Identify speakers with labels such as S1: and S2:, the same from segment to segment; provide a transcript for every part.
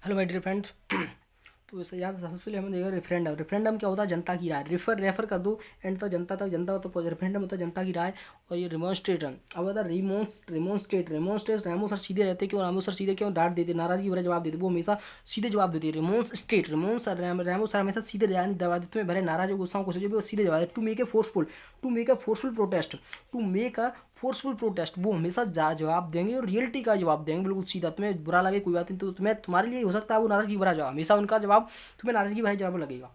S1: Hello my dear friends. तो इसे याद सबसे पहले हम देखेंगे रेफरेंडम। रेफरेंडम क्या होता है? जनता की राय। रेफर कर दो एंड तक जनता तक, जनता तो रेफरेंडम होता है जनता की राय। और ये रिमोन्स्ट्रेशन, अब होता है रिमोन्स्ट्रेट। रेमो सर सीधे रहते क्यों? रामो सर सीधे क्यों डांट देते, नाराजगी भरा जवाब देते? वो हमेशा सीधे जवाब देते। रेमो सर हमेशा सीधे जवाब देते। तुम्हें भले नाराज हो, गुस्सा हो, कुछ वो सीधे जवाब देते। To make a forceful protest, वो हमेशा जवाब देंगे और रियलिटी का जवाब देंगे, बिल्कुल सीधा। तुम्हें बुरा लगे कोई बात नहीं, तो तुम्हारे लिए हो सकता है वो नाराजगी भरा जवाब, हमेशा उनका जवाब तुम्हें नाराजगी भरा जवाब लगेगा।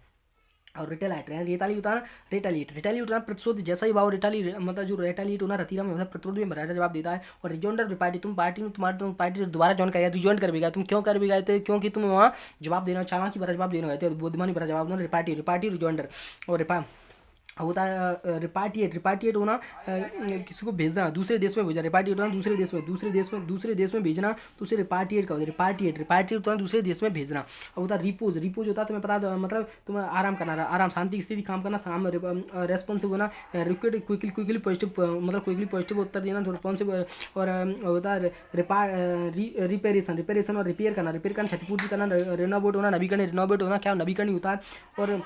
S1: और रिटेलाइट रेताली होता है ना, रिटेलिएट होना प्रतिशोध जैसा ही भाव। मतलब जो रेटालिएट होना रतीला में प्रतिरोध में भरा जवाब देता है। और रिजॉइंडर पार्टी, तुम पार्टी दोबारा ज्वाइन कर, रिजॉइन कर भी गए। तुम क्यों कर भी गए थे? क्योंकि तुम वहाँ जवाब देना, चालाकी भरा जवाब देना गए थे, बुद्धिमानी भरा जवाब देना। Repartee rejoinder. और होता है रिपार्टिएट होना, किसी को भेजना, दूसरे देश में भेजना। रिपार्टिएट होना दूसरे देश में भेजना, तो उसे रिपार्टिएट का होता है। रिपार्टिएट होना दूसरे देश में भेजना। अब होता है रिपोज होता है तुम्हें पता, मतलब तुम्हें आराम करना, आराम शांति की स्थिति काम करना। रेस्पॉन्सिव होना, क्विकली पॉजिटिव, मतलब क्विकली पॉजिटिव उत्तर देना, रिस्पॉन्सिव। और होता है रिपेरेशन और रिपेयर करना, क्षतिपूर्ति करना। रेनोवेट होना, नवीकरण। रिनोवेट होना क्या? नवीकरण होता है। और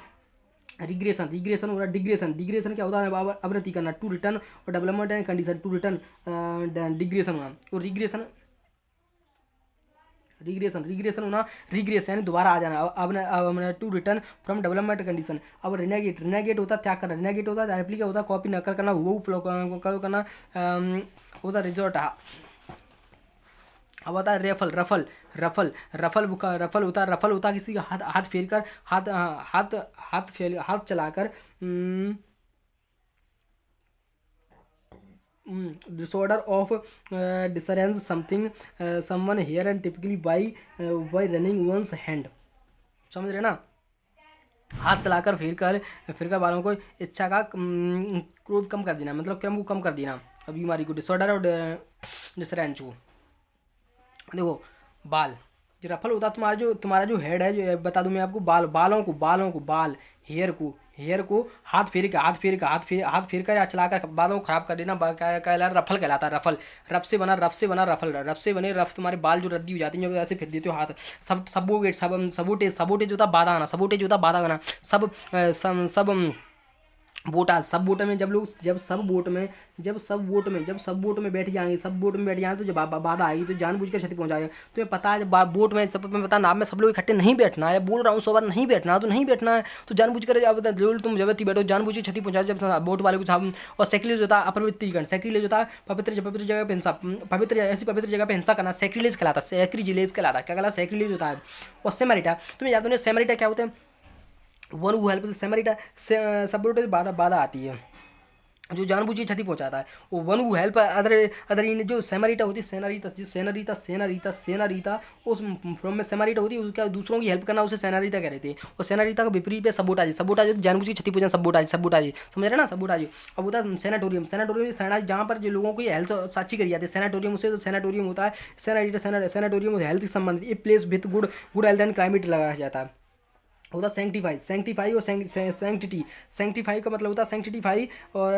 S1: रिग्रेशन हो रहा है। डिग्रेशन क्या होता है? अवनति करना। टू रिटर्न और development and condition, to return digression होना। और रिग्रेशन होना, रिग्रेस यानी दोबारा आ जाना। अब to return from development condition. अब रिनेगेट होता है त्याग करना। रिनेगेट होता है रेप्लिका होता है कॉपी नकल करना, वो करना। होता है रिजॉर्ट। अब होता है रफल होता है किसी का हाथ फेर कर, हाथ चलाकर। Disorder of disarrange something someone hair and typically by running once hand. समझ रहे ना? हाथ चलाकर फिर कर बालों को इच्छा का क्रोध कम कर देना, मतलब क्रम को कम कर देना, बीमारी को। डिसऑर्डर और डिसरेंस को। देखो बाल, जो रफल होता है तुम्हारा जो हेड है, जो बता दूं मैं आपको, बालों को हेयर को हाथ फेर कर या चलाकर बालों को खराब कर देना, रफल कहलाता है। रफ से बना रफल। रफ से बने रफ, तुम्हारे बाल जो रद्दी हो जाती हैं जब ऐसे फिर देते हो हाथ। सबोटेज होता है बाधा आना, सब बोटा। सब बोट में जब सब बोट में बैठ जाएंगे, तो जब बाधा आएगी तो जानबूझ कर क्षति पहुंचाएगा। तुम्हें पता है जब बोट में, सब में पता नाव में सब लोग इकट्ठे नहीं बैठना है। बोल रहा हूँ 100 बार, नहीं बैठना तो नहीं बैठना है। तो जानबूझ कर तुम जब बैठो जानबूझ के क्षति पहुंचाओ जब बोट वाले को। और सेक्रिलेज होता है अपवित्रीकरण। सेक्रिलेज होता है पवित्र जगह पे हिंसा, ऐसी पवित्र जगह पे हिंसा करना। सेक्रिलेज कहलाता है। क्या कहलाता? सेक्रिलेज होता है। और सेमरिटा, तुम्हें याद होना सेमरिटा क्या होता है? वन वो हेल्प। सेमरिटा सबोर्टेज बाधा आती है, जो जानबूझ के क्षति पहुंचाता है। वो वन वो हेल्प अदर इन। जो सेमरिटा होती है, सेनारीता उस फ्रॉम में सेमरिटा होती है, उसका दूसरों की हेल्प करना, उसे सेनारीता कह रहे थे। और सेनारीता का विपरीत पे सबोटाजी जानबूझ की क्षति पहुंचाना, सबोटाजी समझ रहे ना? सबोटाजी। अब होता है सेनाटोरियम सेनाटोरियम जहाँ पर जो लोगों की हेल्थ अच्छी करी जाती है, सेनाटोरियम उसे तो सेनाटोरियम होता है। सेनाटोरियम हेल्थ से संबंधित। A place with good health and climate लगाया जाता है। होता सैंक्टिफाई और सैंक्टिटी। सैंक्टिफाई का मतलब होता है सैंक्टिफाई और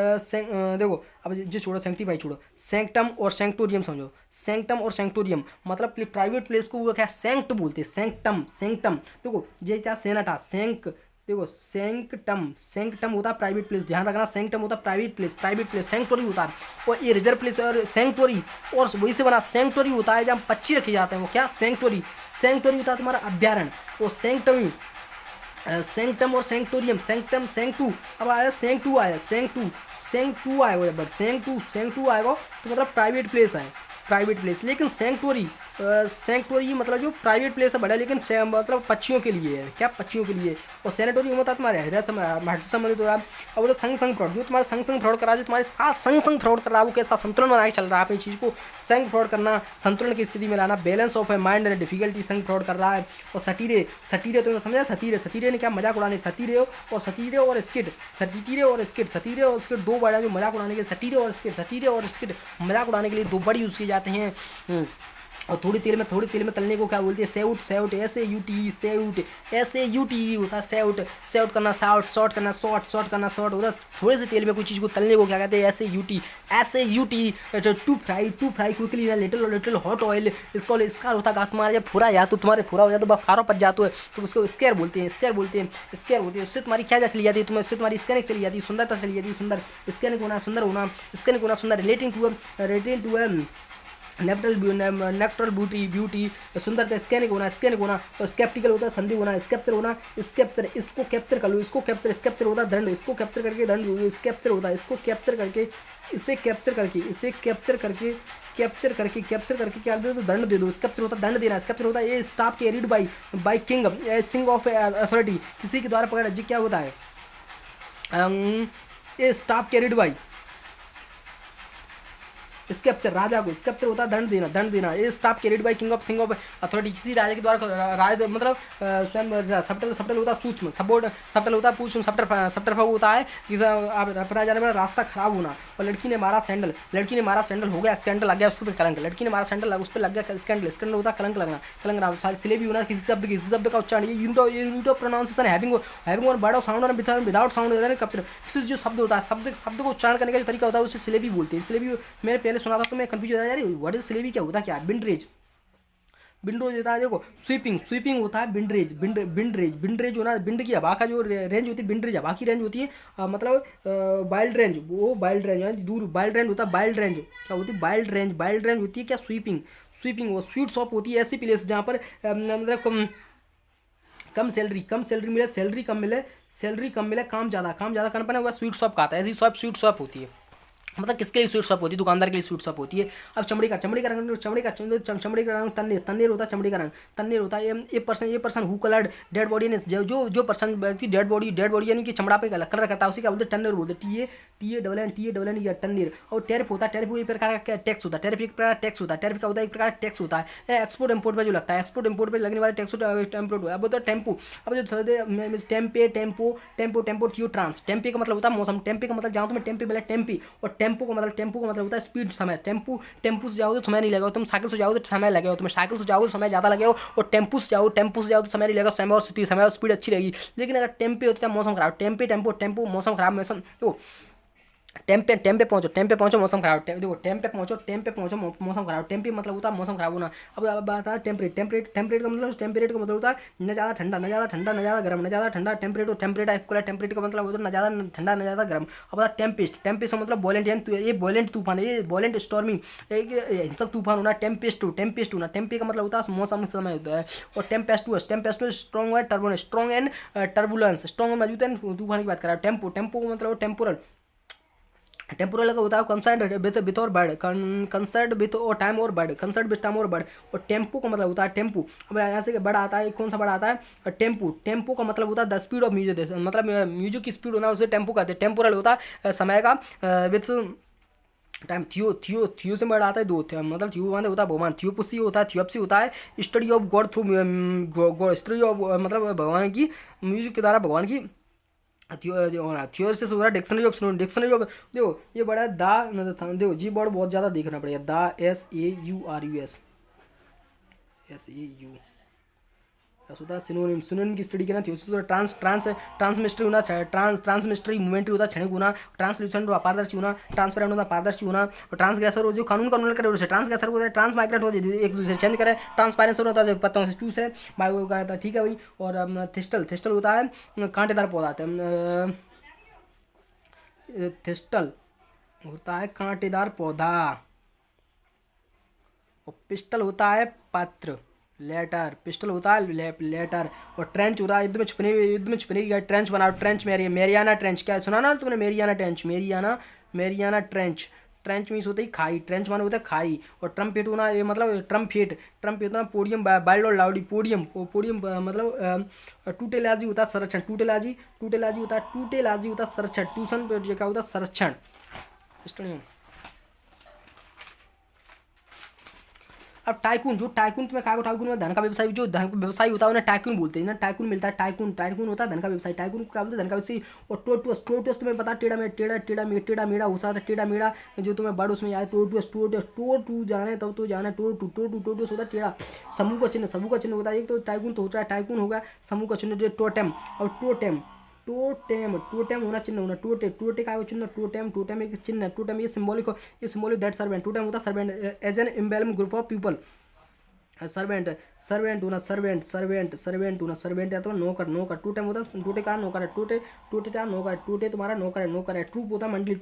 S1: देखो अब जो छोड़ो, सैंक्टिफाई छोड़ो, सैंक्टम और सैंक्टोरियम समझो। सैंक्टम और सैंक्टोरियम मतलब प्राइवेट प्लेस को वो क्या सैंक्ट बोलते हैं। सैंक्टम देखो ये क्या सेना था, देखो सैंक्टम होता है प्राइवेट प्लेस, ध्यान रखना। सैंक्टम होता है प्राइवेट प्लेस। सैंक्टोरी होता है और ये रिजर्व प्लेस। और सैंक्टोरी और वही से बना सैंक्टोरी होता है जहाँ पक्षी रखे जाते हैं, वो क्या सैंक्टोरी होता है तुम्हारा अभ्यारण। और सैंक्टम और सैंक्टोरियम, सैंक्टू। अब आया सैंक्टू आया वो, बट सैंक्टू आएगा तो मतलब प्राइवेट प्लेस। लेकिन सैंक्टोरी मतलब जो प्राइवेट प्लेस है बड़ा, लेकिन मतलब पक्षियों के लिए है। क्या? पक्षियों के लिए। और सैनिटोरियम होता है तुम्हारे हृदय से संबंधित होता है। अब वो संग फ्रॉड, जो तुम्हारे संग फ्रॉड करा, जो तुम्हारे साथ संग फ्रॉड कर रहा है, वो कैसा संतुलन बना के चल रहा है अपनी चीज़ को। संग फ्रॉड करना, संतुलन की स्थिति में लाना, balance of mind and difficulty संग फ्रॉड कर रहा है। और सटीरे तुमने समझा? सतीरे ने क्या मजाक उड़ाने, सतीरे और स्किट दो बड़ा जो मजाक उड़ाने के, सटीरे और स्किट मजाक उड़ाने के लिए दो बड़ी यूज़ किए जाते हैं। और थोड़ी तेल में तलने को क्या बोलते हैं, सेउट, सेउट, SAUT, सेउट, SAUT होता है सेउट, सेउट करना, शॉर्ट, शॉर्ट करना, शॉर्ट, शॉर्ट करना, शॉर्ट होता है। थोड़े से तेल में कोई चीज़ को तलने को क्या कहते हैं, SAUT, SAUT, to fry quickly little little hot oil, इसको इसका होता है तुम्हारा जब फुरा या तो तुम्हारे फुरा हो जाता है, खारा पच जाता है तो उसको स्केयर बोलते हैं, स्केयर बोलते हैं, स्केयर बोलते हैं। उससे तुम्हारी क्या चली जाती है, तुम्हें उससे तुम्हारी स्कैनिंग चली जाती है, सुंदरता चली जाती है, सुंदर स्कैनिंग होना, सुंदर होना, स्कैनिंग होना, सुंदर, रिलेटिंग टू नेचुरल ब्यूटी, सुंदरता, स्कैनिंग होना, और स्केप्टिकल होता है संदेह होना, स्केप्चर होना, स्केप्चर, इसको कैप्चर कर लो, इसको कैप्चर, स्केप्चर होता है दंड, इसको कैप्चर करके दंड, स्केप्चर होता है, इसको कैप्चर करके, इसे कैप्चर करके क्या दे दो, दंड दे दो, स्केप्चर होता है दंड देना, स्केप्चर होता है ये स्टाफ कैरिड बाई किंग, सिंग ऑफ अथॉरिटी, किसी के द्वारा पकड़ा जी क्या होता है, ये स्टाफ कैरिड बाई स्केप्चर, राजा को स्केप्चर होता है दंड देना, ये staff carried by king of सिंग ऑफ अथॉरिटी, किसी राजा के द्वारा, राज मतलब स्वयं, सब्टल होता है सूक्ष्म, सब्टल होता है सूक्ष्म, सब्टरफग होता है राजा ने रास्ता खराब होना, और लड़की ने मारा सैंडल हो गया स्कैंडल, आ गया उस पर कलंक, लड़की ने मारा सैंडल, उस पर लग गया स्कैंडल होता है कलंक लगना, सिलेबी होना, किसी शब्द का उच्चारण, ये unit of pronunciation having one word of sound और विदाउट साउंड, किसी जो शब्द होता है, शब्द को उच्चारण करने का जो तरीका होता है उसे सिलेबी बोलते हैं। सिलेबी मेरे पहले सुना था तो मैं कंफ्यूज हो यार व्हाट इज सिलेबी, क्या होता क्या, विंडरेज होता है, देखो स्वीपिंग होता है, विंडरेज होना, विंड की हवा का जो रेंज होती है, विंडरेज हवा की रेंज होती है, मतलब वाइल्ड रेंज, वो वाइल्ड रेंज दूर, वाइल्ड रेंज होता है, वाइल्ड रेंज क्या होती है, वाइल्ड रेंज होती है क्या, स्वीपिंग वो स्वीट शॉप होती है, ऐसी प्लेस जहाँ पर मतलब कम सैलरी मिले, सैलरी कम मिले, काम ज़्यादा करना पड़े, वह स्वीट शॉप का आता है, ऐसी स्वीट शॉप होती है, मतलब किसके लिए स्वीट शॉप होती है, दुकानदार के लिए स्वीट शॉप होती है। अब चमड़ी का रंग, चमड़ी का रंग तन्नेर होता है, चमड़ी का रंग तन्नेर होता है। A person who coloured dead body ने, जो पर्सन की डेड बॉडी यानी कि चमड़ा पे कलर करता है, उसी क्या बोलते हैं, टन्नेर बोलते हैं, TANNER या टन्नेर। और टैरिफ होता है, टैरिफ एक प्रकार का टैक्स होता है, टैरिफ एक प्रकार टैक्स होता है, टैरिफ का होता है एक प्रकार टैक्स होता है, एक्सपोर्ट इंपोर्ट पे जो लगता है, एक्सपोर्ट इंपोर्ट पे लगने वाले टैक्स इम्पोर्ट। अब होता है टेम्पो, अब जो टेम्पो ट्रांस, टेम्पे का मतलब होता है मौसम, टेम्पे का मतलब जहाँ तुम्हें टेम्पे बोला टेम्पी, और टेम्पो का मतलब होता है स्पीड, समय, टेम्पो से जाओ तो समय नहीं लगेगा, तुम साइकिल से जाओ तो समय लगेगा, तुम साइकिल से जाओ तो समय ज़्यादा लगेगा, और टेम्पो से जाओ तो समय नहीं लगेगा, समय और स्पीड अच्छी रहेगी। लेकिन अगर टेम्पे होता है मौसम खराब, टेम्पो मौसम खराब, मौसम तो टेम्पे पहुंचो मौसम खराब, देखो टेम्पे पहुंचो मौसम खराब, टेम्पे मतलब होता है मौसम खराब होना। अब बात है टेम्परेट का मतलब होता है न ज़्यादा ठंडा, न ज़्यादा गर्म, न ज़्यादा ठंडा, टेम्परेट का मतलब होता है न ज़्यादा ठंडा, न ज़्यादा गर्म। अब बता टेम्पेस्ट मतलब वॉलेंट, ये वॉलेंट तूफान, ये वॉलेंट स्टॉर्मिंग, एक हिंसक तूफान होना, टेम्पेस्ट होना, टेम्पे का मतलब होता है मौसम समय होता है, और टेम्पेस्टुअस स्ट्रॉन्ग एंड टर्बुलेंस, स्ट्रॉन्ग मौजूद है तूफान की बात कर रहा है। टेम्पो का मतलब टेम्पोरल का होता है कंसर्न विथ और बर्ड, कंसर्न विथ और टाइम और बर्ड, कंसर्न विथ टाइम और बर्ड। और टेम्पो का मतलब होता है टेम्पो, अब यहाँ से बड़ा आता है, कौन सा बड़ा आता है, टेम्पो का मतलब होता है द स्पीड ऑफ म्यूजिक, मतलब म्यूजिक की स्पीड होना उसे टेम्पो कहते हैं। टेम्पोरल होता है समय का विथ टाइम। थियो से बड़ा आता है दो, मतलब थियो होता है भगवान, थियोपुसी होता है, थियोप्सी होता है study of God through study of मतलब भगवान की म्यूजिक के द्वारा भगवान की थियोरिसिस हो रहा है। डिक्शनरी ऑफ देखो ये बड़ा है देखो जी वर्ड बहुत ज़्यादा देखना पड़ेगा, SAU होता है सिनोनिम की स्टडी करना थियोरिसिस। ट्रांसमिस्ट्री होना, ट्रांसमिस्ट्री मूवमेंट होता है क्षणिक होना, ट्रांसल्यूसेंट होता पारदर्शी होना, ट्रांसपेरेंट होता पारदर्शी होना, और ट्रांसग्रेसर हो जो कानून का उल्लंघन करे उसे ट्रांसग्रेसर होता है, ट्रांसमाइग्रेंट हो जो एक दूसरे चेंज करे, ट्रांसपेरेंसर होता है जो पत्तों से चूस है बायो का, ठीक है भाई। और थिस्टल होता है कांटेदार पौधा, थिस्टल होता है कांटेदार पौधा, और पिस्टल होता है पात्र, लेटर, पिस्टल होता है लेटर। और ट्रेंच होता है युद्ध में छुपने की ट्रेंच बनाओ, ट्रेंच मेरियाना ट्रेंच, क्या सुना ना तुमने, मेरियाना ट्रेंच मीन्स होता है खाई, ट्रेंच माने होता है खाई। और ट्रम्पेट होना, ये मतलब ट्रम्प होता है पोडियम, बाइल्ड और लाउडी, पोडियम मतलब टूटेलाजी होता है संरक्षण, टूटेलाजी होता है संरक्षण, ट्यूशन पे क्या होता है संरक्षण। अब टाइकून, जो टाइकून तुम्हें कहा टाइकून में धन का व्यवसाय, जो धन व्यवसायी होता है उन्हें टाइकून बोलते हैं ना, टाइकून मिलता है, टाइकून टाइकून होता है धन का व्यवसाय, टाइकून क्या बोलते हैं धन का व्यवसायी। और टोटस, टोटस तुम्हें पता टेढ़ा में टेढ़ा मेढ़ा होता है, टेढ़ा मेढ़ा जो तुम्हें बर्ड उसमें याद, टोटस टोटस टू जाने तब तो जाना, टोटस होता है टेढ़ा। समूह का चिन्ह, समूह का चिन्ह होता है, एक तो टाइकून तो होता है, टाइकून होगा, समूह का चिन्ह जो टोटेम। और टोटेम, टोटेम होना चिन्ह होना, टोटे का चिन्ह टोटेम एक चिन्ह है, टोटेम ये सिंबॉलिक दैट सर्वेंट, टोटेम होता है servant as an emblem group of people. Servant, servant होना, सर्वेंट होना, सर्वेंट या तो नौकर, टोटेम होता है टोटे का नौकर है, टोटे का नौकर, टोटे तुम्हारा नौकर है। ट्रूप होता मंडली,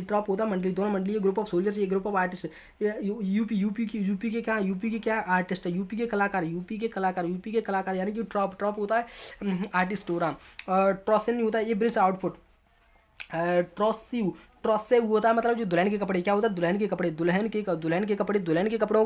S1: ट्रॉप होता मंडली, दोनों मंडली, ग्रुप ऑफ सोल्जर्स, ये ग्रुप ऑफ आर्टिस्ट। यूपी के क्या आर्टिस्ट है, यूपी के कलाकार यानी कि ट्रॉप होता है आर्टिस्ट हो रहा। और ट्रॉसन होता है ये ब्रिज आउटपुट। ट्रॉसेव होता है मतलब जो दुल्हन के कपड़े, क्या होता है दुल्हन के कपड़े को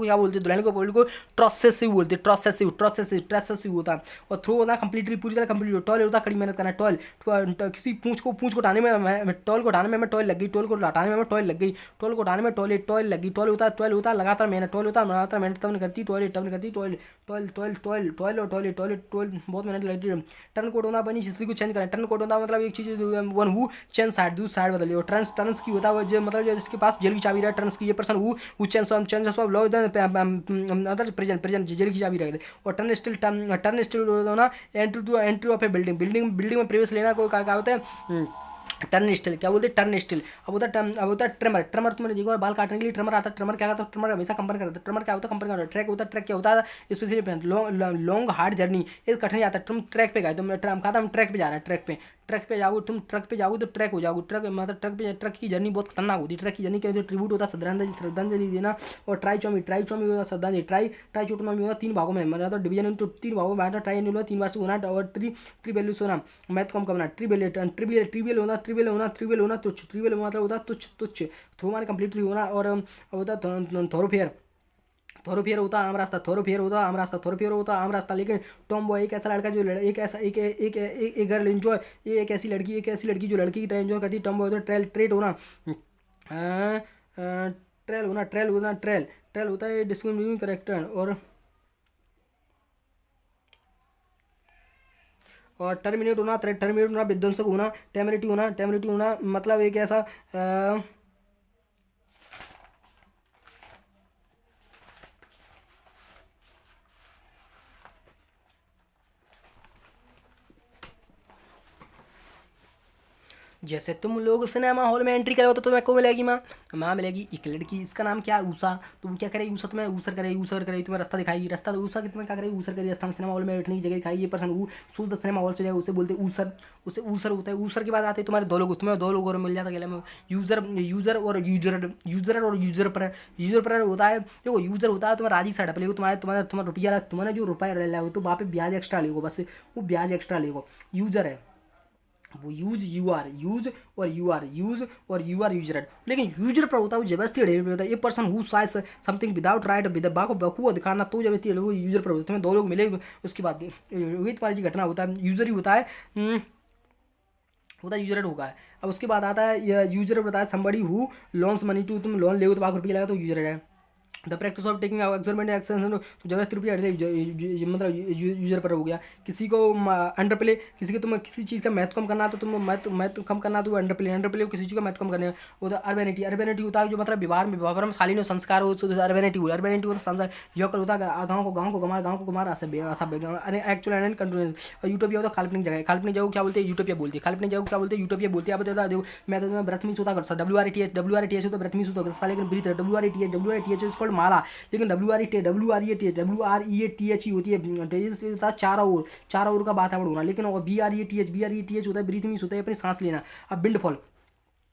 S1: क्या बोलते हैं, दुल्हन के कपड़े को ट्रॉसेसिव बोलते हैं, ट्रॉसेसिव होता है। और थ्रो होता है कंप्लीटली, पूरी तरह कंप्लीट। टॉयल होता है कड़ी मेहनत करना, टॉयल किसी पूंछ को उठाने में, टॉयल को उठाने में टॉयल लग गई, टॉयल को हटाने में टॉयल लग गई, टॉयल को उठाने में टॉयल लगी। टॉयल होता है लगातार मेहनत, लगातार मेहनत तब करती, टॉयल बहुत मेहनत लगती है। टर्न कोड होता बनी हिस्ट्री को चेंज करें, टर्न कोड होता मतलब एक चीज़ वन हु चेंज साइड दूसरी साइड बदली। और टर्न्स की होता है जो मतलब जो जिसके पास जेल की चाबी रहा, टर्न्स की ये person who change of law other present jail की चाबी रखते। और टर्न स्टिल होना एंट्री ऑफ ए बिल्डिंग में प्रवेश लेना को क्या होता है टर्न स्टिल, क्या बोलते हैं टर्न स्टिल। अब होता है ट्रिमर तुमने देखो बाल काटने के लिए ट्रिमर आता है, ट्रिमर क्या करता है, ट्रिमर हमेशा कंपन करता है, ट्रिमर क्या होता है कंपन करता है। ट्रैक होता है, ट्रैक क्या होता है स्पेशली लॉन्ग हार्ड जर्नी, ये कठिन आता है। तुम ट्रैक पे गए, तुम कहा था हम ट्रैक पे जा रहे हैं, ट्रैक पे जाओगे, तुम ट्रक पे जाओगे तो ट्रैक हो जाओगे, ट्रक मतलब ट्रक की जर्नी बहुत खतरनाक होती है। ट्रक की जर्नी का जो ट्रिब्यूट होता है श्रद्धांजलि देना। और ट्राइचोमी होता है श्रद्धांजलि, ट्राइचोटोमी होता है 3 भागों में, मतलब डिवीजन इंटू 3 भागों में बांटा, ट्राई होता 3 बार से होना। और ट्रिबेल्यूस होना मैथ कम करना, ट्रिबियल होना तुच्छ, ट्रिबियल मतलब होता है तुच्छ। थ्रो माने कंप्लीटली होना। और होता है थोरोफियर होता है आम रास्ता, थोरोफियर होता है आम रास्ता। लेकिन टॉम बॉय एक ऐसा लड़का जो एक गर्ल एंजॉय, ये एक ऐसी लड़की जो लड़की की तरह एंजॉय करती है। टॉम बॉय होता है ट्रेल होना, ट्रेल होता है डिस्क्रिमिनेटिंग करेक्टर। और टर्मिनेट होना विध्वंसक होना, टेमरिटी होना मतलब एक ऐसा जैसे तुम लोग सिनेमा हॉल में एंट्री करो तो तुम्हें को मिलेगी माँ मिलेगी एक लड़की, इसका नाम क्या है उषा। तुम क्या करेगी उषा, तुम्हें ऊसर करेगी, तुम्हें रास्ता दिखाएगी, रास्ता तो उषा की तुम्हें क्या करेगी ऊसर करेगी, रास्ता में सिनेमा हॉल में बैठने की जगह दिखाएगी। ये पर्सन वो शुद्ध सिनेमा हॉल से जाएगा उसे बोलते हैं ऊसर, उसे ऊसर होता है। ऊसर के बाद आते हैं तुम्हारे तुम्हें दो लोग और मिल जाता है यूजर और यूजर पर होता है। देखो यूजर होता है तुम्हारा राजी साइड पर, तुम्हारा रुपया, तुम्हारा जो रुपया रहा है तो वहाँ पे ब्याज एक्स्ट्रा लेगो, बस वो ब्याज एक्स्ट्रा लेगो। यूजर है वो यूज यू आर यूजर। लेकिन यूजर पर होता है वो जबरदस्ती होता है, ये person who seize something without right बखूबा दिखाना, तो जबरदस्ती यूजर पर होता है। तुम्हें 2 लोग मिले उसके बाद वही तुम्हारी घटना होता है, यूजर ही होता है यूजर होगा। अब उसके बाद आता है यूजर बताया somebody who lends money to, तुम लोन ले तो ₹5 लगा तो यूजर है। The practice of taking experiment action तो जबरदस्ती रुपया मतलब यूजर पर हो गया। किसी को अंडर प्ले, किसी को तुम किसी चीज़ का मैथ कम करना तो तुम मैथ कम करना तो अंडर प्ले किसी चीज़ का मैथ कम करने। वो तो अर्बेनिटी होता है जो मतलब व्यवहार में शालीन संस्कार हो, अर्बेनिटी होता संस्कार। यकर होता है गाँव को गमार एक्चुअल एंड कंट्रोल। यूटोपिया होता काल्पनिक जगह क्या बोलते हैं यूटोपिया बोलती है, काल्पनिक जगह क्या बोलते हैं यूटोपिया बोलती है। अब बता दो मैं तो ब्रथमीस होता करता WRTH होता ब्रथमीस होता, लेकिन ब्रीथ WRTH माला, लेकिन WREATH होती है 4 और का वातावरण होना। लेकिन BRETH होता है ब्रीथ मीन्स होता है अपनी सांस लेना। अब विंडफॉल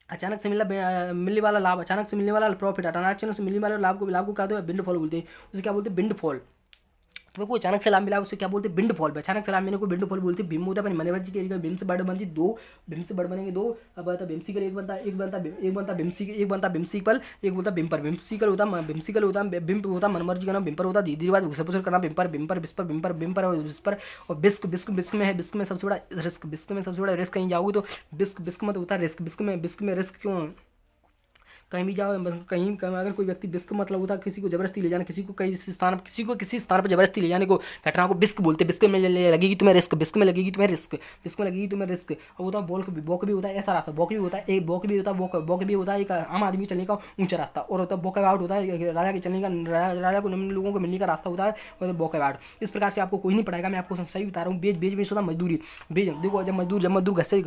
S1: अचानक से मिलने वाला लाभ, अचानक से मिलने वाला प्रॉफिट, अचानक से मिलने वाले लाभ को क्या होता है विंडफॉल बोलते हैं। उसे क्या बोलते हैं विंडफॉल। तुम्हें कोई अचानक से लाभ मिला उससे क्या बोलते हैं विंडफॉल। अचानक से लाभ मिलने को विंडफॉल बोलते हैं। भीम होता है अपनी मनोवर्जी के भीम से बड़ बनती 2, भीम से बड़ बनेंगे 2। अब आता बिम्सिकल एक बनता बिम्सिकल, एक बोलता बिम्पर। बिम्सिकल होता बिम्प होता मनमर्जी का नाम, बिम्पर होता धीरे धीरे घुसर करना, बिम्पर बिम्पर और विस्पर। और बिस्क में सबसे बड़ा रिस्क, कहीं जाओगे तो बिस्क मत होता रिस्क, बिस्क में रिस्क क्यों कहीं भी जाओ, कहीं अगर कोई व्यक्ति बिस्क मतलब होता है किसी को जबरदस्ती ले जाना, किसी को किसी स्थान पर जबरदस्ती ले जाने को घटना को बिस्क बोलते हैं। बिस्क में लगेगी तुम्हें रिस्क, बिस्क में लगेगी तुम्हें रिस्क, बिस्क में लगेगी तुम्हें रिस्क। अब होता है बॉक भी होता है ऐसा रास्ता, बॉक भी होता है एक बॉक भी होता है बॉक भी होता है एक आम आदमी चलने का ऊंचा रास्ता, और होता है बॉक आउट होता है राजा के चलने का, राजा को निम्न लोगों को मिलने का रास्ता होता है, और बॉक आउट। इस प्रकार से आपको कोई नहीं पढ़ाएगा, मैं आपको सही बता रहा हूँ। बेच मीन्स होता है मजदूरी। बेच देखो, जब मजदूर घर से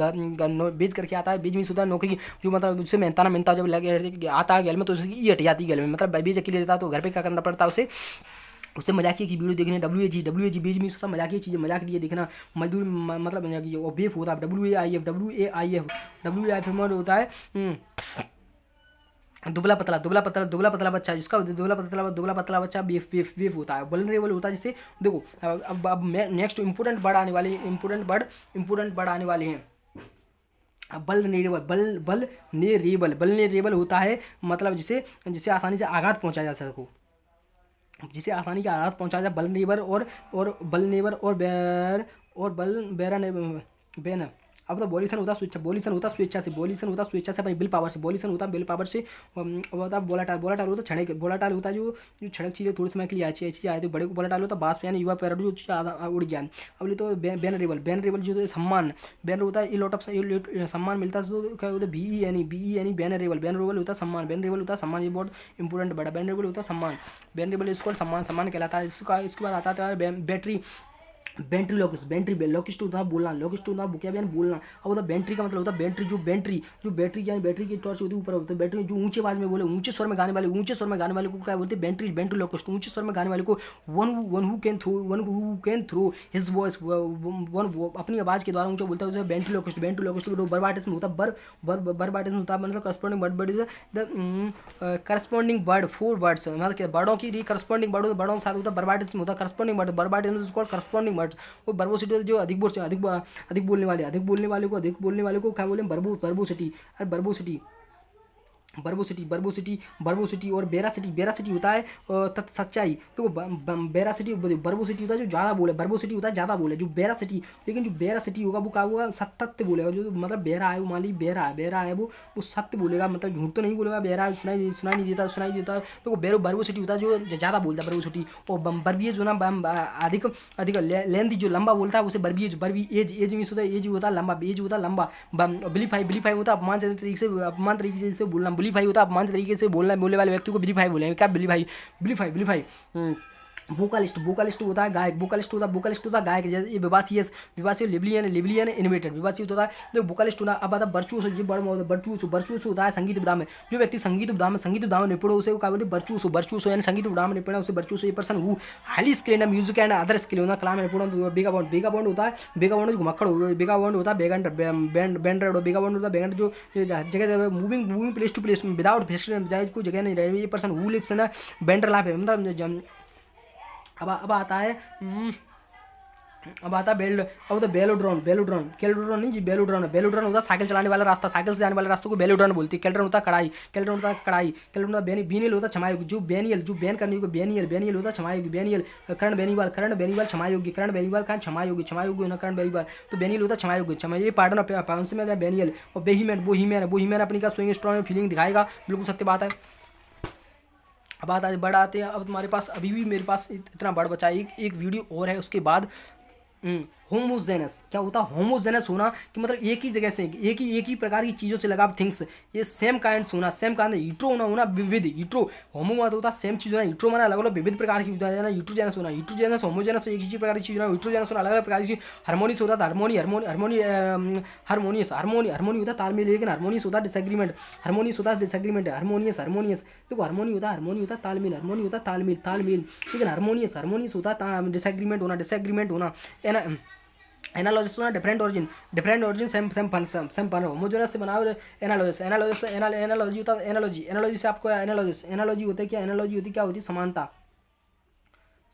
S1: बेच करके आता है, बेच मीन्स होता है नौकरी, जो मतलब उससे मेहनता जब लगे आता है गैल में तो उसकी ई हट जाती है गैल में, मतलब बेच अकेले रहता है तो घर पे क्या करना पड़ता है उसे, उससे मजाकिया की वीडियो देखने। डब्ल्यू ए जी बीच में होता मजाकिया चीज़ें, मजाक लिए देखना। मजदूर मतलब मजाकिया, और बेफ होता है WAIF होता है दुबला पतला बच्चा, जिसका दुबला पतला बच्चा बेफ होता है। वल्नरेबल होता है जिससे देखो अब नेक्स्ट इंपोर्टेंट वर्ड आने वाले हैं। बल्नरेबल होता है मतलब जिसे आसानी से आघात पहुंचाया जा सको, जिसे आसानी का आघात पहुंचाया जाए। बल्नरेबल और बेन। अब तो बॉलिशन होता स्वेच्छा, स्वेच्छा से अपनी विल पावर से, होता बोलाटाल होता क्षणिक, बोलाटाल होता जो क्षणिक चीज़ें थोड़ी समय के लिए अच्छी आए तो बड़े को बोलाटाल होता बास यानी युवा पैर जो उड़ गया। अब तो बैनरेबल जो सम्मान, बैनर होता है लॉट ऑफ सम्मान मिलता है तो क्या होता है BEN बैनरेबल होता है सम्मान, ये बहुत इंपॉर्टेंट बड़ा। बैनरेबल होता है सम्मान, बैनरेबल इसको सम्मान कहलाता है। इसके बाद आता है बैटरी, लॉकिस्ट होता है बोलना, क्या बयान बोलना। अब होता है बैटरी का मतलब होता है बैटरी यानी बैटरी की टॉर्च होती है ऊपर होता है बैटरी, जो ऊंचे आवाज में बोले, ऊंचे स्वर में गाने वाले को क्या बोलते हैं बैटरी लॉकिस्ट। ऊंचे स्वर में गाने वाले को one who can throw his voice, अपनी आवाज के द्वारा ऊंचा बोलता है बैटरी लॉकिस्ट। बर्बाटिज्म होता है बर्बाटिज्म होता है मतलब करस्पॉन्डिंग वर्ड 4 वर्ड्स, मतलब बर्डों की करस्पॉन्डिंग बर्डों के साथ होता है बर्बाटिज्म होता है corresponding word. Verbatism is called corresponding words. वो बर्बोसिटी जो अधिक बोलने वाले को क्या बोले बर्बोसिटी। बर्बोसिटी और बेरासिटी होता है सच्चाई। तो बेरासिटी बर्बोसिटी होता है जो ज़्यादा बोले, बर्बोसिटी होता है ज़्यादा बोले। जो बेरासिटी होगा वो क्या होगा सत्य बोलेगा, जो मतलब बेरा है वो मान लीजिए बेरा है वो सत्य बोलेगा, मतलब झूठ तो नहीं बोलेगा। बेरा है सुनाई नहीं देता तो वो बर्बोसिटी होता है जो ज़्यादा बोलता है बर्बोसिटी। और बर्बिएज जो ना अधिक लेंथी जो लंबा बोलता है उसे बर्बिएज एज मीन्स होता है एज होता है लंबा। बिलीफाई होता है अपमान तरीके से बोलना। बिलीफाई होता है अपमान तरीके से बोलने वाले व्यक्ति को बिलीफाई बोलेंगे। क्या बिलीफाई। वोकलिस्ट होता है गायक, वोकलिस्ट होता है गायक। जैसे ये विवासी लिबलियन इनोवेटर विवासी होता है जो वोकलिस्ट होता है। अब आता वर्चुओस होता है संगीत विधा में। जो व्यक्ति संगीत विधा में निपुण हो उसे क्या बोलते हैं वर्चुओस यानी संगीत विधा में निपुण है उसे वर्चुओस। ये person who highly skilled in music and other skill होना कला में निपुण। बेगाबाउंड होता है घुमक्कड़ बेगाबाउंड होता है बेगंडर होता है जो जगह moving place to place without को जगह नहीं रहे। ये person who lives in bender life है मतलब। अब आता है बेलोड्रॉन नहीं जी बेलोड्रॉन होता है साइकिल चलाने वाला रास्ता, साइकिल से जाने वाले रास्तों को बेलोड्रॉन बोलती है। केल्ड्रन होता है कढ़ाई, केल्ड्रन होता है बीनियल होता है क्षमायोग्य। जो बैन करने को बेनियल होता है क्षमायोग्य। बेनियल करण बेनीवाल क्षमायोग्य, करण क्षमायोग्य होना करण बेनीवाल तो बेनियल होता है क्षमायोग्य। ये पार्टन पाउंस में है बेनियल। और बोहीमैन अपनी का स्विंग स्ट्रॉन्ग फीलिंग दिखाएगा, बिल्कुल सत्य बात है। अब आज बड़ा आते हैं। अब तुम्हारे पास अभी भी मेरे पास इतना बड़ा बचा है, एक वीडियो और है उसके बाद। होमोजेनस क्या होता है? होमोजेनस होना कि मतलब एक ही जगह से एक ही प्रकार की चीज़ों से लगा थिंग्स, ये सेम काइंड्स होना, सेम काइंड। हीट्रो होना विविध। हीट्रो होमो मतलब होता है सेम चीज़ होना, हीट्रो माना अलग अलग विविध प्रकार की होता है। हीट्रोजेनस होमोजेनस एक ही प्रकार की चीज़ होना, हीट्रोजेनस होना अलग अलग प्रकार की। हार्मोनियस होता है हार्मोनी होता है तालमेल, लेकिन हार्मोनियस होता है डिसएग्रीमेंट। हार्मोनियस देखो हार्मोनी होता है तालमेल, लेकिन हार्मोनियस होता है डिसएग्रीमेंट होना। एनालॉजिस होना different origin same fun. Homogenous से बनाओ एनालॉजी होता है। एनालॉजी से आपको एनालॉजी होता है क्या? एनालॉजी होती क्या होती है? समानता।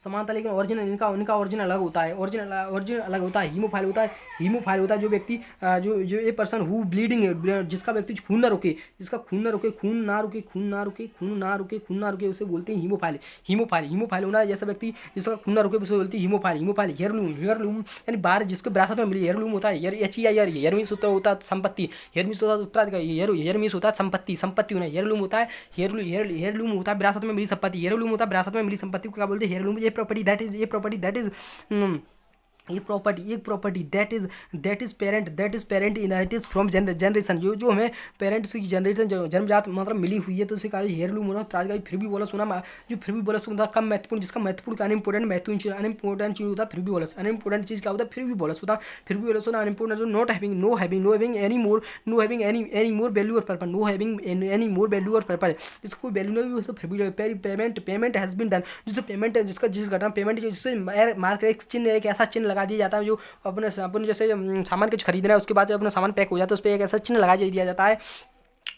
S1: समानता, लेकिन ओरिजिनल इनका ओरिजिन अलग होता है, ओरिजिन अलग होता है। हीमोफाइल होता है जो व्यक्ति जो ए पर्सन हु ब्लीडिंग, जिसका व्यक्ति खून ना रुके, उसे बोलते हैं हीमोफाइल होना, जैसा व्यक्ति जिसका खून ना रुके उसे बोलते हैं हीमोफाइल। हेयरलूम यानी बाहर जिसको विरासत में मिली, हेयरलूम होता है हेयर मीन्स होता है संपत्ति, हेयर मीन्स होता है उत्तराधिकारी, हेयर मीन्स होता है संपत्ति होना, हेयरलूम होता है हेयरलूम होता है विरासत में मिली संपत्ति, हेयरलूम होता है विरासत में मिली संपत्ति को क्या बोलते हैं हेयरलूम। ये प्रॉपर्टी दैट इज एक property that is parent inheritance from generation, जो हमें पेरेंट्स की जनरेशन जन्मजात मतलब मिली हुई है, तो उसे कहा हेयरलूम होना। फिर भी बोला सुना कम महत्वपूर्ण, जिसका महत्वपूर्ण अनइम्पोर्टेंट चीज होता है फिर भी बोला, अनइम्पोर्टेंट चीज क्या होता है फिर भी बोला सुना अनइम्पोर्टेंट, जो not having no having any more value और purpose, no having any more value और पर्पस, जिसको कोई वैल्यू नहीं है फिर भी पेमेंट हैज बीन डन, जिससे पेमेंट है जिस घटना पेमेंट जिससे मार्क एक चिन्ह, एक ऐसा चिन्ह लगा दिया जाता है जो अपने जैसे सामान कुछ खरीदना है उसके बाद जब अपना सामान पैक हो जाता है उस पर एक ऐसा चिन्ह लगा दिया जाता है,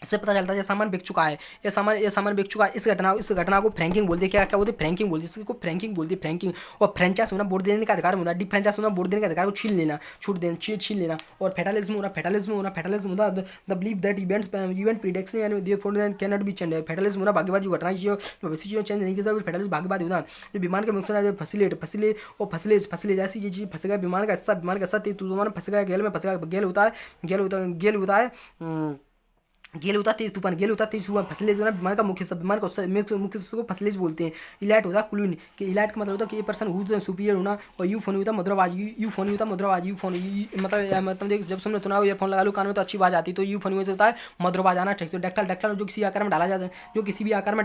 S1: इससे पता चलता है ये सामान बिक चुका है, ये सामान बिक चुका है। इस घटना को फ्रैंकिंग बोलते हैं। क्या बोलते हैं फ्रैंकिंग बोलते हैं, इसको फ्रैंकिंग बोलते हैं फ्रैंकिंग। और फ्रेंचाइज होना वोट देने का अधिकार होता है, डिफ्रेंचाइज होना वोट देने का अधिकार को छीन लेना, छीन लेना। और फेटलिज्म होना the believe that event prediction and therefore can not be change. Fatalism होना भाग्यवादी घटना जो भविष्य चीज़ें चेंज नहीं की जाती, फेटलिज्म भाग्यवादी होना। जो विमान के नुकसान फसले जैसी ये चीज़ फंस गया, विमान का हिस्सा तूफान फंस गया, गेल होता है गेल होता तेज तूफान। फसलेज होना विमान का मुख्य को फसलेज बोलते हैं। इलाइट होता क्लून, कि इलाइट का मतलब होता है कि ये पर्सन हु सुपीरियर होना। और यू फोन होता मधुरवाज, मतलब जब सुनने सुना ईयरफोन लगा लो कान में तो अच्छी आवाज आती है, तो यू फोन होता है मधुरवाज आना। ठीक, तो डक्टल जो किसी आकार में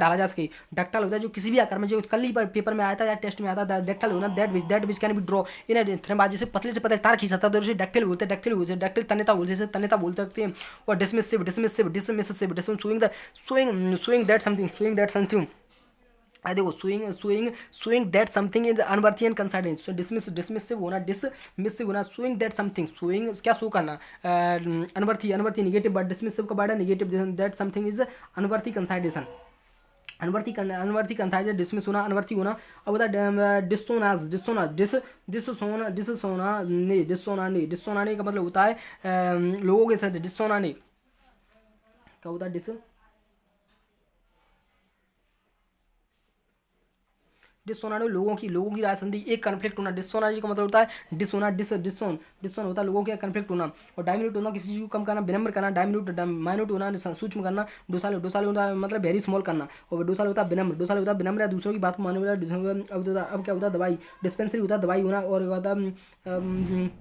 S1: डाला जा सके, डक्टल होता है जो किसी भी आकार में, जो कल ही पेपर में आया था या टेस्ट में आया था, डक्टल होना that which can be draw in frame, जैसे पतले से पतले तार खींच सकता है, तो डक्टल बोलते हैं, तन्यता बोल सकते हैं। और डिसमिसिव showing that something देखो showing that something is unworthy and concerning। so dismissive होना showing that something, showing क्या शो करना, अनवर्थी नेगेटिव, बट डिसमिसिव का वर्ड है negative, that something is unworthy consideration, unworthy consideration, dismiss होना, unworthy होना। अब बता डिसोनाने का मतलब होता है लोगों के साथ, डिसोनाने क्या होता है डिसोनाने लोगों की राय संधि, एक कन्फ्लिक्ट होना। डिसोनाने का मतलब होता है डिसोना, डिसोन होता है लोगों के कन्फ्लिक्ट होना। और डायमिन्यूट होना किसी चीज को कम करना, विनम्र करना। माइन्यूट होना सूक्ष्म करना। डोसाल होता है मतलब वेरी स्मॉल करना। और डोसाल होता है विनम्र, दूसरों की बात को मानने वाला। अब क्या होता है दवाई, डिस्पेंसरी होता है दवाई होना। और होता है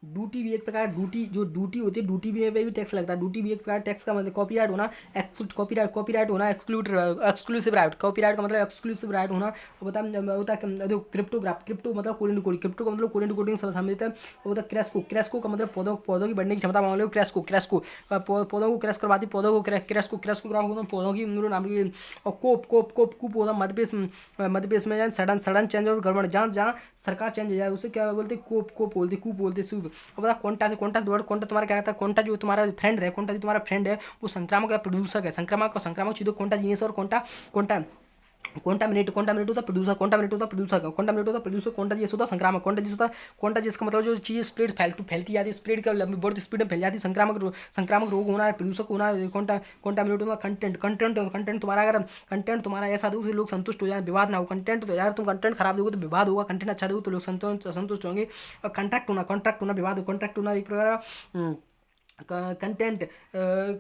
S1: ड्यूटी भी एक प्रकार, ड्यूटी होती है, ड्यूटी भी टैक्स लगता है। ड्यूटी भी एक प्रकार टैक्स का मतलब। कॉपीराइट होना एक्सक्लूसिव राइट, कॉपीराइट का मतलब एक्सक्लूसिव राइट होना। होता है क्रिप्टो मतलब कोडिंग टू कोडिंग, क्रिप्टो का मतलब कोडिंग टू कोडिंग समझ है। होता है क्रैस्को का मतलब पौधों की बढ़ने की क्षमता मान लो, क्रैस्को पौधों को क्रैश करवाती, पौधों को क्रैस्को पौधों की नाम की। और कूप होता मध्य प्रदेश में सडन चेंज और गड़बड़, जहाँ सरकार चेंज हो जाए उसे क्या बोलते, कूप बोलते सूप। और बता कोंटा तुम्हारा क्या कहता है, कोंटा जो तुम्हारा फ्रेंड है, वो संक्रामक या प्रदूषक है। संक्रामक चीजों कोंटा जीनियस और कोंटामिनेट होता प्रदूषक, कोंटा होता संक्रामक, कोंटा जिसका मतलब जो चीज़ स्प्रेड फैलती जाती है, स्प्रेड का बहुत स्पीड में फैल जाती है। संक्रामक रोग होना है, प्रदूषक होना है। कोंटामिनेट होता कंटेंट तुम्हारा, अगर कंटेंट तुम्हारा ऐसा दो लोग संतुष्ट हो जाए, विवाद ना हो। कंटेंट तो यार तुम कंटेंट खराब दोगे तो विवाद होगा, कंटेंट अच्छा दोगे तो लोग संतुष्ट होंगे। और कॉन्ट्रैक्ट होना विवाद हो। कॉन्ट्रैक्ट होना एक प्रकार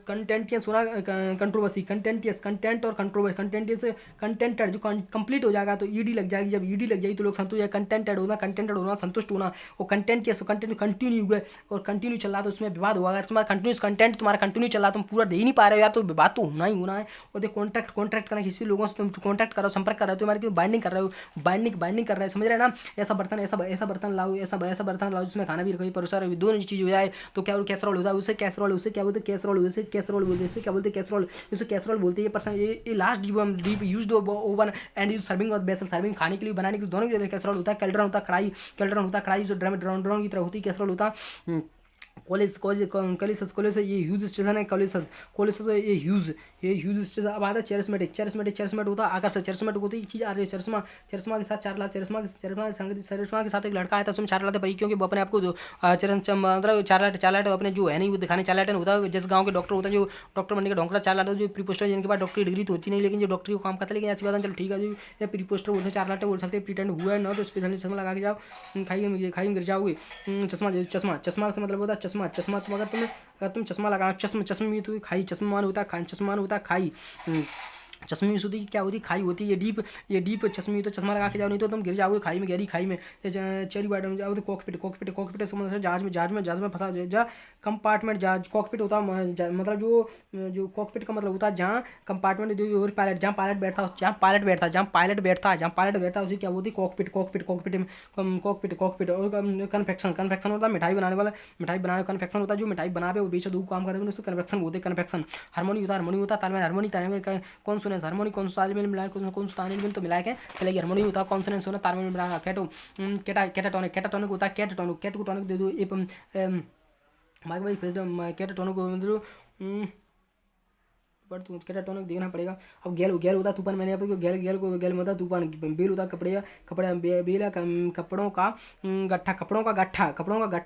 S1: कंटेंटियस होना, कंट्रोवर्सी। कंटेंट और कंट्रोवर्सी। कंटेंटेड जो कंप्लीट हो जाएगा तो ईडी लग जाएगी, जब ईडी लग जाएगी तो लोग संतुष्ट। कंटेंटेड होना संतुष्ट होना। और कंटेंटियस कंटिन्यू हुआ और कंटिन्यू चल रहा तो उसमें विवाद होगा। अगर तुम्हारा कंटिन्यू चल रहा, तुम पूरा दे ही नहीं पा रहे हो यार, तो विवाद तो होना ही होना है। और देखो कॉन्ट्रैक्ट करना, किसी लोगों से तुम कॉन्ट्रैक्ट कर रहे हो, संपर्क कर रहे हो, तुम्हारी बाइंडिंग कर रहे हो, बाइंडिंग कर रहे हो, समझ रहे हैं ना। ऐसा बर्तन लाओ, जिसमें खाना भी रखो, परोसा रहे, दोनों चीज़ हो जाए तो क्या कैसरोल होता है, उसे क्या बोलते हैं कैसरोल बोलते हैं। ये पर्सन ये last deep used oven and use serving और बेसल, सर्विंग खाने के लिए, बनाने के लिए, दोनों के लिए कैसरोल होता है। कैल्ड्रन होता है कढ़ाई, जो ड्रम की तरह होती है, कैसरोल होता है। कॉलेज ये ह्यूज स्टेशन है। कॉलेज ये ह्यूज स्टेशन। अब आता है चेरिस्मेटिक होता है आकर्षक। चेरिस्मेटिक होती है चीज़ आ रही है चरिश्मा के साथ चार लाख चरिश्मा के साथ एक लड़का आया था, उसमें चार लाते पड़ी क्योंकि वो अपने आपको जो मतलब चार लाट अपने जो है नहीं वो दिखाने चार लाट होता है। जैसे गाँव के डॉक्टर होता है, जो डॉक्टर बनने का डॉक्टर चार लाट जो प्री पोस्टर जिनके पास डॉक्टरी डिग्री तो होती नहीं, लेकिन जो डॉक्टरी को काम करता है। लेकिन ऐसी बात है, चलो ठीक है जी, ये प्री पोस्टर बोलते हैं चार लाटे बोल सकते हैं। प्रिटेंड हुआ है ना तो स्पेशली चश्मा लगा के जाओ, खाई में गिर जाओगे। चश्मा से मतलब होता है चश्मा तुम अगर तुम चश्मा लगाओ, चश्मे में तो खाई चश्मा मान होता है, चश्मा मान होता है खाई। चश्मे में होती क्या होती खाई होती है, ये डीप चश्मे तो चश्मा लगा के जाओ, नहीं तो तुम गिर जाओगे खाई में, गहरी खाई में। चेरी बाटम में जाओ तो कॉकपिट समझ जहाज में फंसा जा कंपार्टमेंट। जहाज कॉकपिट होता है मतलब जो कॉकपिट का मतलब होता है जहाँ कंपार्टमेंट जो पायलट जहाँ पायलट बैठता है उसे क्या बोलती है कॉकपिट। और कन्फेक्शन होता है मिठाई बनाने कन्फेक्शन होता है, जो मिठाई बनावे वो बेचो दो काम करते हैं उसको कन्फेक्शन बोलते हैं कन्फेक्शन। हार्मोनी होता है तालमेल। हार्मोनी तालमेल कौन सुने हार्मोनी कौन सा तालमेल मिलाए कौन सा तालमेल तो मिला के चलेगी। हार्मोनी होता है कॉन्सोनेंस होना तालमेल मिलाना। कैटाटोनिक होता है कैटाटोनिक दे दो मार्क भाई फेस कैटाटोनिक मतलब पर तुम कैटाटोनिक देखना पड़ेगा। अब गैल होता तूफान। मैंने यहाँ पे गैल में होता तूफान। बेल होता बेल कपड़ों का गट्ठा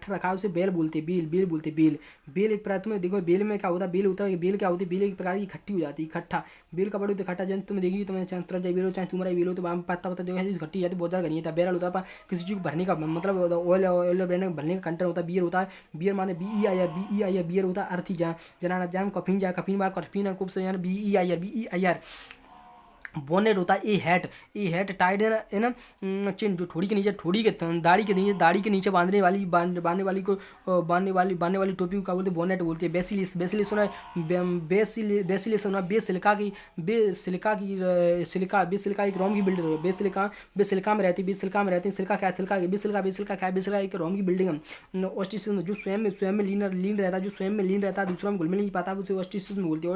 S1: रखा उसे बेल बोलते बेल एक प्रकार तुम्हें देखो बेल में क्या होता है बेल होता है बेल एक प्रकार की इकट्ठी हो जाती है इकट्ठा। बेल कपड़े होते इकट्ठा जब तुम देखिए तुम्हें तुरंत बेल हो चाहे तुम्हारा बेल हो तो पत्ता देखो इकट्ठी जाती बहुत ज़्यादा घनी था। बैरल होता है किसी चीज़ को भरने का मतलब ऑयल भरने का कंटेंट होता है। बियर होता है बियर माने BEIR बियर होता है अर्थी जनाना जाम कफीन से यानी BEIR। बोनेट होता है ए हैट टाइड है ना चिन जो ठोड़ी के नीचे दाढ़ी के नीचे बांधने वाली टोपी को क्या बोलते हैं बोनेट बोलते हैं। बेसिलिस सुना बेसिलिस सुना सिलिका एक रोम की बिल्डिंग है। बेसिलिका में रहती है। सिलिका एक रोम की बिल्डिंग है। ऑस्टिसिज्म जो स्वयं में लीन रहता है दूसरों में घुल मिल नहीं पाता उसे ऑस्टिसिज्म बोलते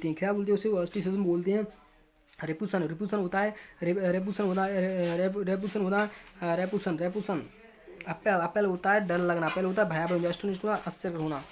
S1: हैं। क्या बोलते हैं उसे ऑस्टिसिज्म बोलते हैं। रेपुसन होता है रेपुसन। अपेल होता है डर लगना। अपेल होता है भयावह आश्चर्य होना।